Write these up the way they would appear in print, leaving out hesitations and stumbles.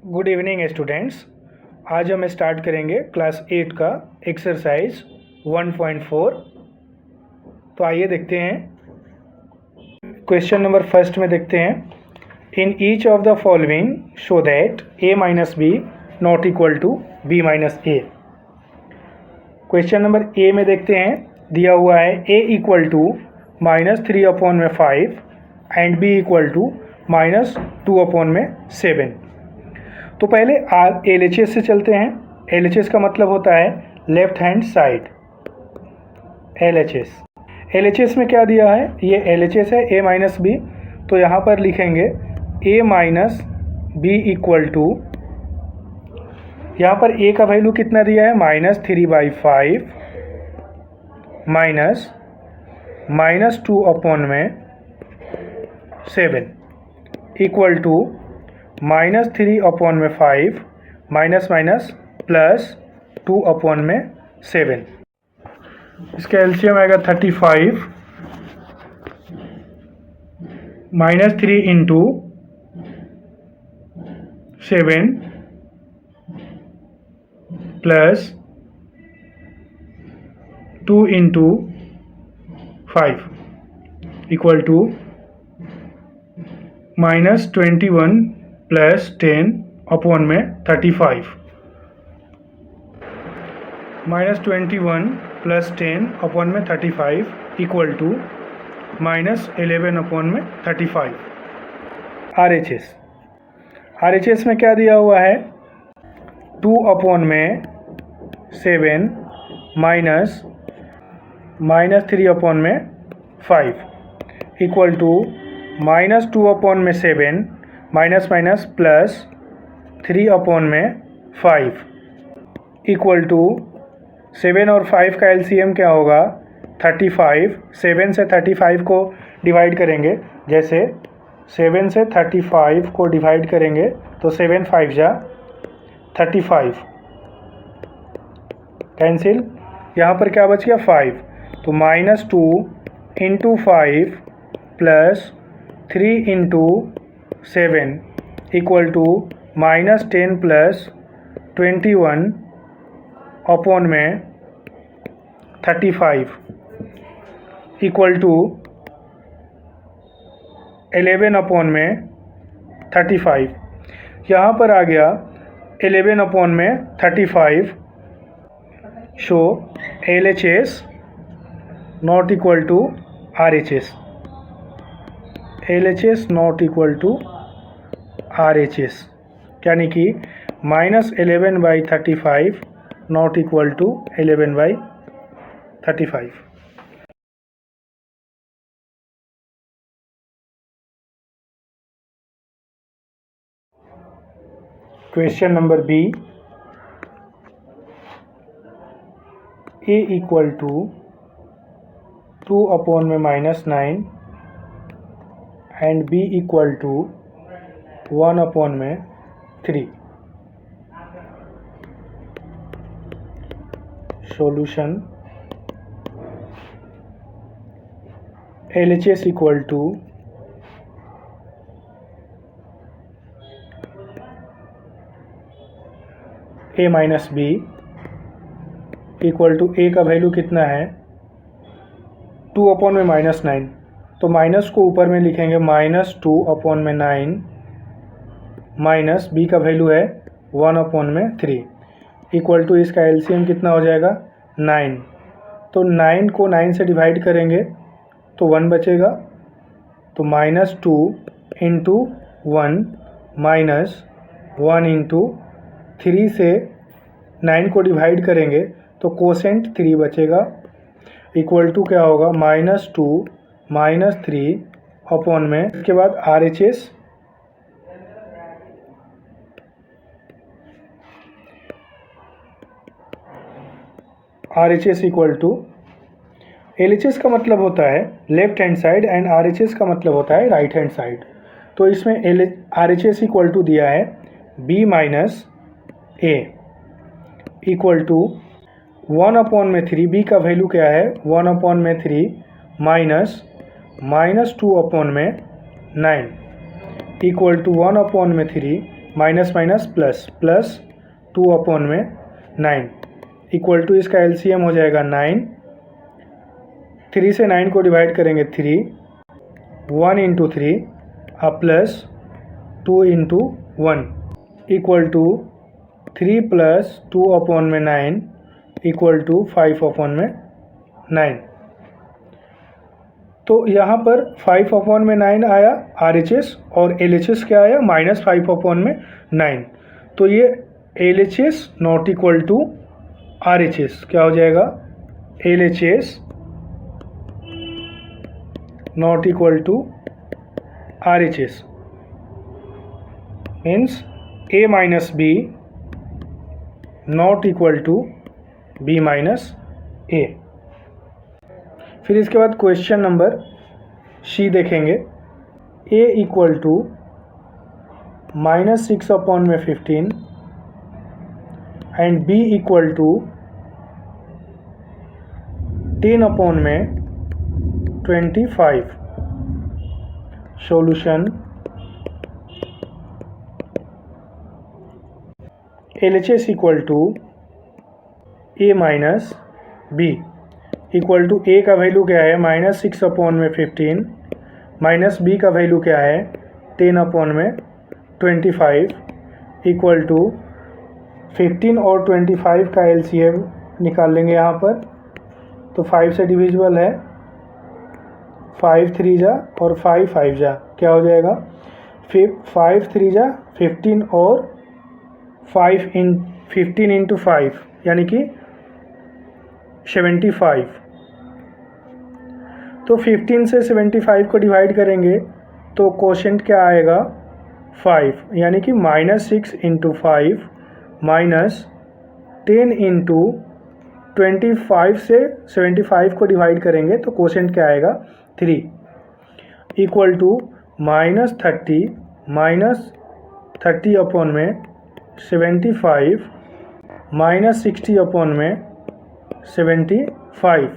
Good evening students. आज हम start करेंगे क्लास 8 का एक्सरसाइज 1.4। तो आइए देखते हैं। क्वेश्चन नंबर फर्स्ट में देखते हैं, in each of the following show that a minus B not equal to b minus A. Question number A में देखते हैं, दिया हुआ है a equal to -3/5 and b equal to -2/7। तो पहले LHS से चलते हैं। LHS का मतलब होता है लेफ्ट हैंड साइड। LHS में क्या दिया है, ये LHS है a माइनस बी, तो यहाँ पर लिखेंगे a minus B equal to, यहाँ पर a का वैल्यू कितना दिया है -3/5 -2/7 इक्वल टू -3/5 +2/7। इसका एलसीएम आएगा 35 -3 into 7 plus 2 into 5 equal to -21 plus 10/35। -21 plus 10/35 equal to -11/35। RHS में क्या दिया हुआ है, 2/7 -3/5 equal to -2/7 plus 3/5 equal to 7 और 5 का एलसीएम क्या होगा 35। 7 से 35 को डिवाइड करेंगे, जैसे 7 से 35 को डिवाइड करेंगे तो 7 5 जा 35 कैंसिल, यहाँ पर क्या बच गया 5, तो -2 into 5 plus 3 into 7 equal to -10 plus 21/35 equal to 11/35। यहाँ पर आ गया 11/35। Show LHS not equal to RHS। LHS not equal to RHS, यानी कि -11/35 not equal to 11/35। Question number B, a equal टू 2/9 एंड b equal to 1/3। Solution, LHS equal to a minus B equal to a का value कितना है 2/9, तो minus को ऊपर में लिखेंगे -2/9 माइनस b का वैल्यू है 1/3 इक्वल टू, इसका एलसीएम कितना हो जाएगा 9, तो 9 को 9 से डिवाइड करेंगे तो 1 बचेगा, तो -2 इंटू 1 माइनस 1 इंटू 3 से 9 को डिवाइड करेंगे तो कोसेंट 3 बचेगा इक्वल टू क्या होगा -2 -3 में। इसके बाद RHS इक्वल टू, LHS का मतलब होता है left hand side and RHS का मतलब होता है राइट हैंड साइड। तो इसमें RHS इक्वल टू दिया है b minus A equal to 1/3, b का वैल्यू क्या है 1/3 minus -2/9 equal to 1/3 minus minus plus, plus 2 upon में 9 इक्वल टू इसका एलसीएम हो जाएगा 9। 3 से 9 को डिवाइड करेंगे 3, 1 into 3 plus 2 into 1 equal to 3 plus 2 upon में 9 इक्वल टू 5 अपॉन में 9। तो यहाँ पर 5 अपॉन में 9 आया RHS और LHS क्या आया -5 अपॉन में 9। तो ये LHS not equal to RHS क्या हो जाएगा, LHS not equal to RHS means A minus B not equal to B minus A। फिर इसके बाद क्वेश्चन नंबर C देखेंगे। A इक्वल टू -6 अपॉन में 15 and B equal to 10 upon में 25। Solution LHS equal to A minus B equal to A का value क्या है -6 upon में 15 माइनस B का वैल्यू क्या है 10 अपॉन में 25 इक्वल टू 15 और 25 का LCM निकाल लेंगे यहाँ पर। तो 5 से डिविजिबल है, 5 3 जा और 5 5 जा क्या हो जाएगा, 5 3 जा 15 और 15 इंटू 5 यानी कि 75। तो 15 से 75 को डिवाइड करेंगे तो कोशेंट क्या आएगा 5 यानी कि -6 इंटू 5 माइनस 10 इंटू 25 से 75 को डिवाइड करेंगे तो कोशेंट क्या आएगा 3 इक्वल टू -30 अपॉन में 75 -60 अपॉन में 75।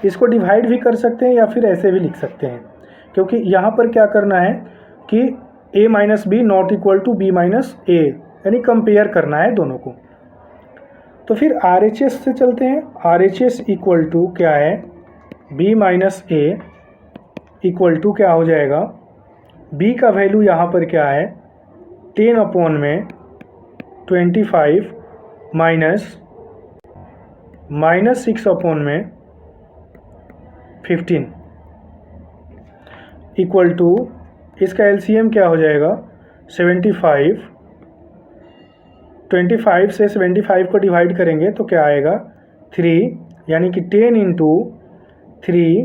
इसको डिवाइड भी कर सकते हैं या फिर ऐसे भी लिख सकते हैं, क्योंकि यहाँ पर क्या करना है कि A minus B not equal to B minus A यानी कंपेयर करना है दोनों को। तो फिर RHS से चलते हैं। RHS इक्वल टू क्या है B minus A equal to क्या हो जाएगा, B का वैल्यू यहाँ पर क्या है 10 अपॉन में 25 माइनस 6 अपॉन में 15 इक्वल टू इसका LCM क्या हो जाएगा 75। 25 से 75 को डिवाइड करेंगे तो क्या आएगा 3 यानी कि 10 इंटू 3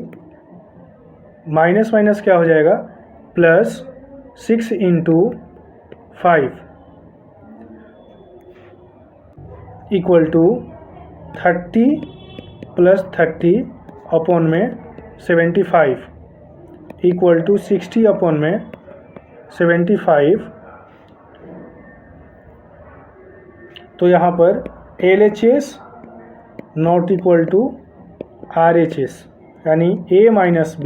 माइनस माइनस क्या हो जाएगा plus 6 into 5 equal to 30 plus 30 upon में 75 इक्वल टू 60 अपॉन में 75। तो यहाँ पर LHS not equal to RHS यानी A minus B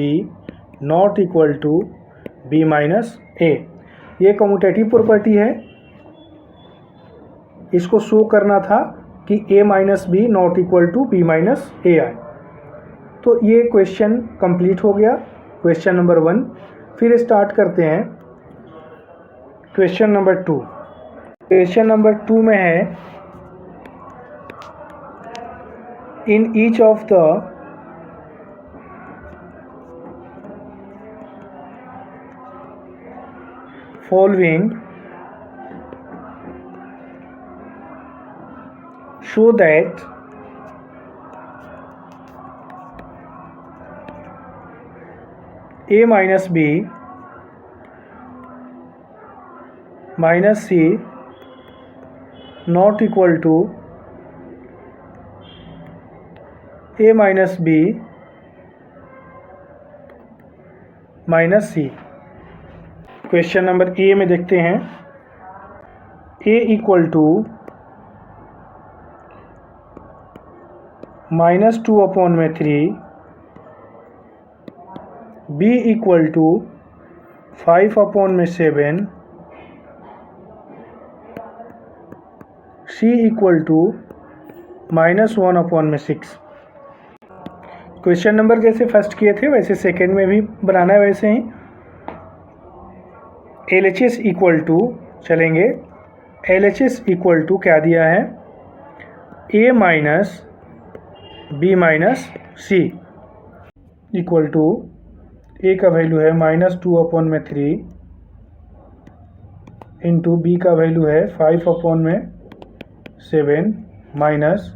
not equal to B minus A। ये कम्यूटेटिव प्रॉपर्टी है, इसको शो करना था कि A minus B not equal to B minus A आए। तो ये क्वेश्चन कंप्लीट हो गया, क्वेश्चन नंबर 1। फिर स्टार्ट करते हैं क्वेश्चन नंबर 2। क्वेश्चन नंबर 2 में है इन each of the following show that A minus B minus C not equal to A minus B minus C। Question number A में देखते हैं A इक्वल टू -2 अपॉन में 3, B equal to 5 upon में 7, C equal to -1/6। Question number जैसे first किए थे वैसे second में भी बनाना है वैसे ही। LHS इक्वल टू चलेंगे, LHS इक्वल टू क्या दिया है, A minus B minus C equal to A का वैल्यू है -2/3 इंटू B का वैल्यू है 5/7 minus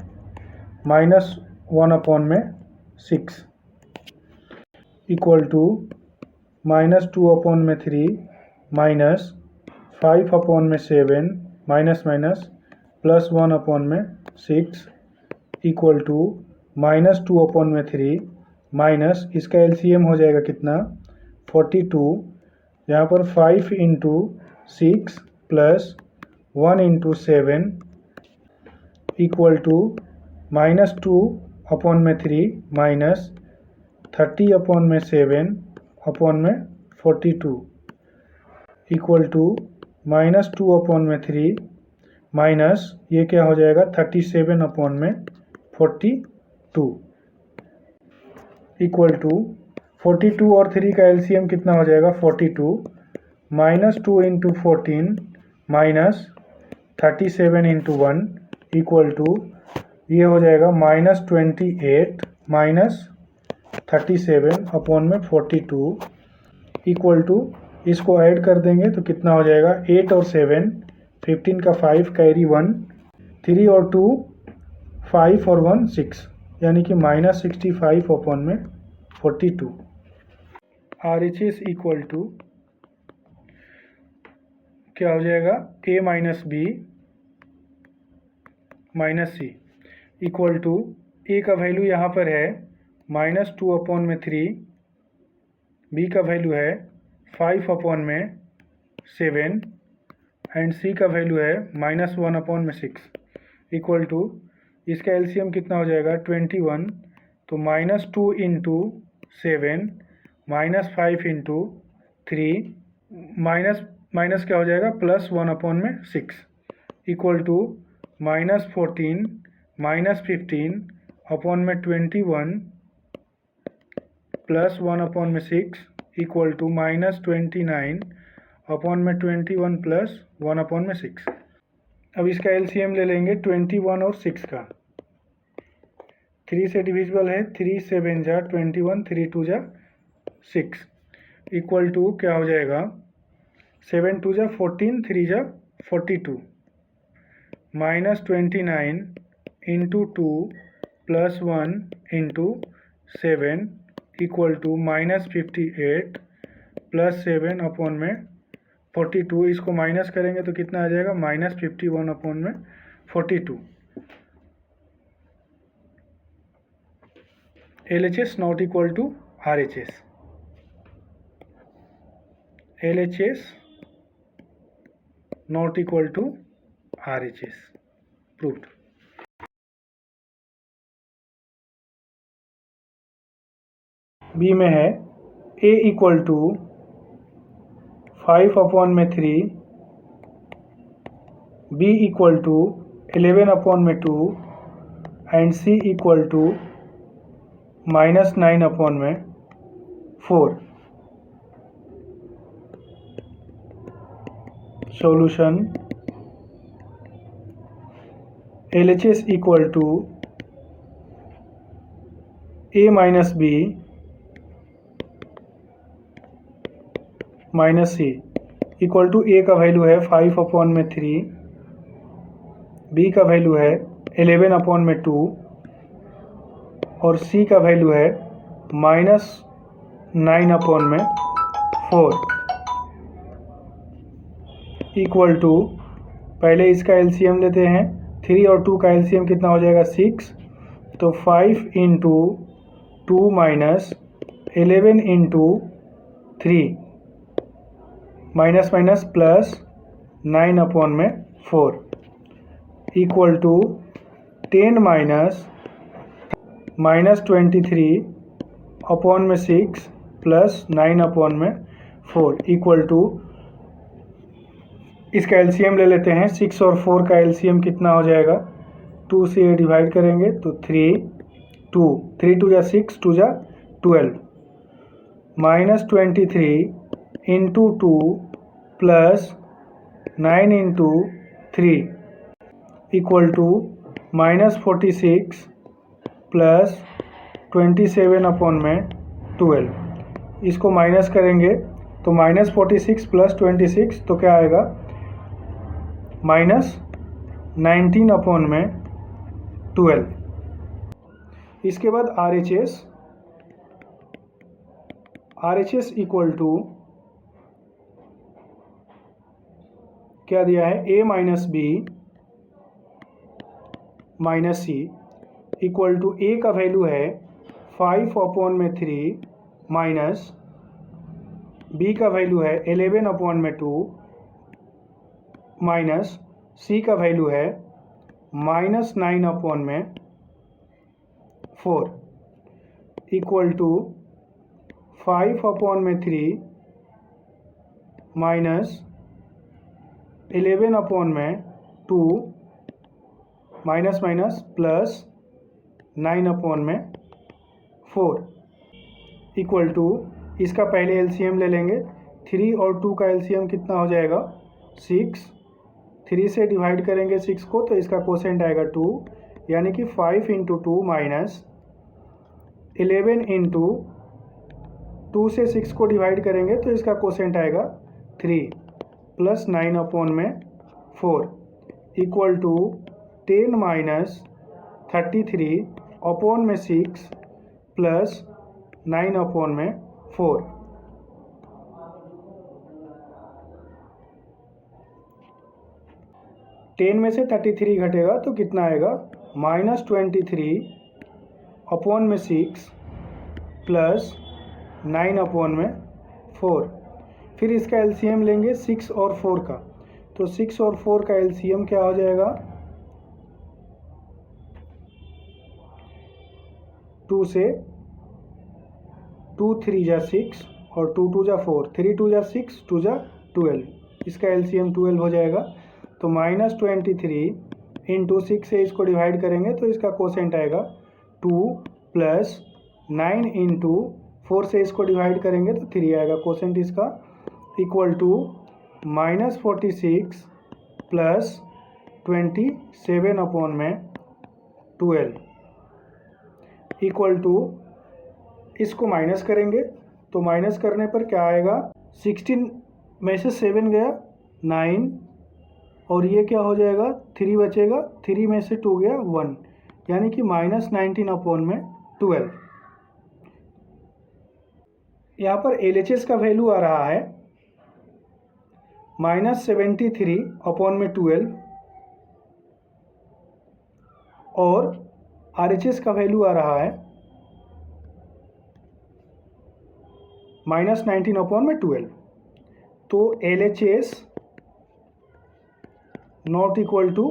-1/6 equal to -2/3 minus 5/7 minus +1/6 equal to -2/3 minus इसका एलसीएम हो जाएगा कितना 42, यहाँ पर 5 into 6 plus 1 into 7 equal to -2/3 minus 30/7/42 equal to -2/3 minus ये क्या हो जाएगा 37/42 इक्वल टू 42 और 3 का एलसीएम कितना हो जाएगा 42 -2 into 14 minus 37 into 1 equal to ये हो जाएगा -28 माइनस 37/42 इक्वल टू इसको ऐड कर देंगे तो कितना हो जाएगा 8 और 7 15 का 5 कैरी 1 3 और 2 5 और 1 6 यानी कि -65/42। RHS इक्वल टू क्या हो जाएगा A minus B minus C equal to A का वैल्यू यहाँ पर है -2/3, B का वैल्यू है 5/7 एंड C का वैल्यू है -1/6 इक्वल टू इसका एलसीएम कितना हो जाएगा 21, तो -2 इंटू 7 -5 इंटू 3 माइनस क्या हो जाएगा +1/6 इक्वल टू -14 -15/21 +1/6 इक्वल टू -29/21 +1/6। अब इसका एलसीएम ले लेंगे 21 और 6 का, 3 से डिविजिबल है, 3 7 जा 21, 3 2 जा 6 इक्वल टू क्या हो जाएगा 7 2 जा 14, 3 जा 42 -29 इंटू 2 +1 इंटू 7 इक्वल टू -58 +7/42। इसको माइनस करेंगे तो कितना आ जाएगा -51/42। LHS not equal to RHS, LHS not equal to RHS proved. B में है A equal to 5/3, B equal to 11/2 and C equal to -9/4। Solution LHS equal to A minus B minus C equal to A का value है 5/3, B का value है 11/2 और C का value है -9/4 equal to पहले इसका एलसीएम लेते हैं, 3 और 2 का एलसीएम कितना हो जाएगा 6, तो 5 into 2 minus 11 into 3 minus plus 9/4 equal to 10 -23/6 plus 9/4 equal to इसका एलसीएम ले लेते हैं। 6 और 4 का एलसीएम कितना हो जाएगा? 2 से डिवाइड करेंगे तो 3 2 3 2 जा 6 2 जा 12 -23 into 2 plus 9 into 3 equal to -46 plus 27 upon में 12। इसको माइनस करेंगे तो -46 प्लस 26 तो क्या आएगा? -19 अपॉन में 12। इसके बाद RHS इक्वल टू क्या दिया है? A minus B minus C equal to A का वैल्यू है 5 अपॉन में 3 माइनस B का वैल्यू है 11 अपॉन में 2 माइनस C का वैल्यू है -9 अपॉन में 4 इक्वल टू 5 अपॉन में 3 माइनस 11 अपॉन में 2 माइनस माइनस प्लस 9 अपॉन में 4 इक्वल टू इसका पहले एलसीएम ले लेंगे। 3 और 2 का एलसीएम कितना हो जाएगा? 6। 3 से डिवाइड करेंगे 6 को तो इसका कोसेंट आएगा 2, यानी कि 5 इंटू 2 माइनस 11 इंटू 2 से 6 को डिवाइड करेंगे तो इसका कोसेंट आएगा 3 प्लस 9 अपॉन में 4 इक्वल टू 10 माइनस 33 अपॉन में 6 प्लस 9 अपॉन में 4। टेन में से 33 घटेगा तो कितना आएगा? -23 अपॉन में 6 प्लस 9 अपॉन में 4। फिर इसका एलसीएम लेंगे 6 और 4 का, तो 6 और 4 का एलसीएम क्या हो जाएगा? 2 से 2 3 जा 6 और 2 2 जा 4, 3 2 जा 6 2 जा 12। इसका एलसीएम 12 हो जाएगा। तो -23 इंटू 6 से इसको डिवाइड करेंगे तो इसका कोसेंट आएगा 2 प्लस 9 इंटू 4 से इसको डिवाइड करेंगे तो 3 आएगा कोसेंट इसका इक्वल टू -46 प्लस 27 अपॉन में 12 इक्वल टू इसको माइनस करेंगे तो माइनस करने पर क्या आएगा? 16 में से 7 गया 9 और ये क्या हो जाएगा? 3 बचेगा, 3 में से 2 गया 1, यानी कि -19 अपॉन में 12। यहाँ पर LHS का वैल्यू आ रहा है -73 अपॉन में 12 और RHS का वैल्यू आ रहा है -19 अपॉन में 12। तो LHS not equal to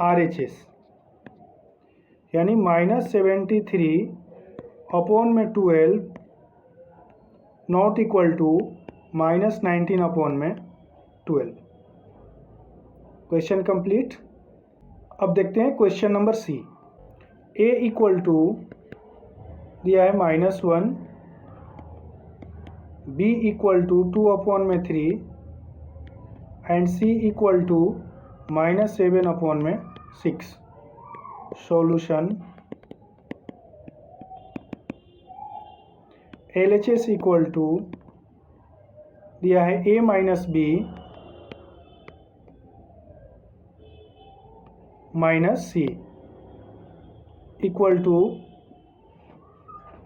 RHS, यानी -73 अपॉन में 12 नॉट इक्वल टू -19 अपॉन में 12। Question complete. अब देखते हैं question number C. A equal to दिया है -1, B इक्वल टू 2 अपॉन में 3 and C equal to -7 upon में 6। सॉल्यूशन LHS इक्वल टू दिया है A minus B minus C equal to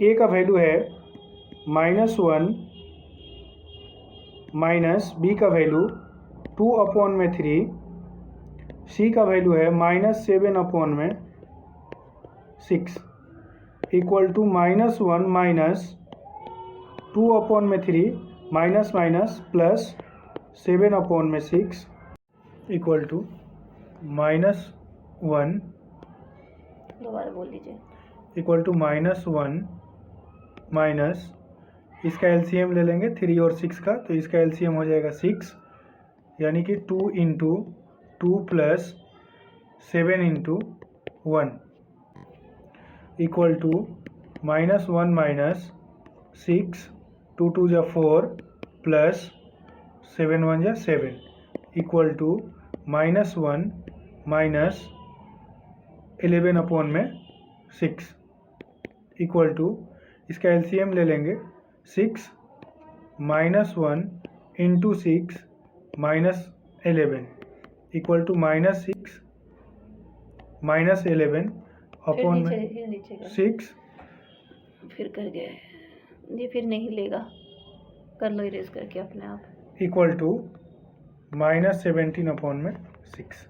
A का वैल्यू है -1 माइनस B का वैल्यू 2 अपॉन में 3, C का वैल्यू है -7 अपॉन में 6 इक्वल टू -1 माइनस 2 अपॉन में 3 माइनस माइनस प्लस 7 अपॉन में 6 इक्वल टू -1 दोबारा बोल लीजिए इक्वल टू -1 माइनस इसका एलसीएम ले लेंगे 3 और 6 का, तो इसका एलसीएम हो जाएगा 6, यानी कि 2 into 2 plus 7 into 1 equal to -1 minus 6, 2 2 जा 4 प्लस 7 1 जा 7 इक्वल टू -1 माइनस 11 अपॉन में 6 इक्वल टू, इसका एलसीएम ले लेंगे 6 -1 into 6 minus 11 equal to -6 minus 11 upon में 6 फिर कर गया है ये, फिर नहीं लेगा, कर लो इरेज करके अपने आप, इक्वल टू -17 अपॉन में 6।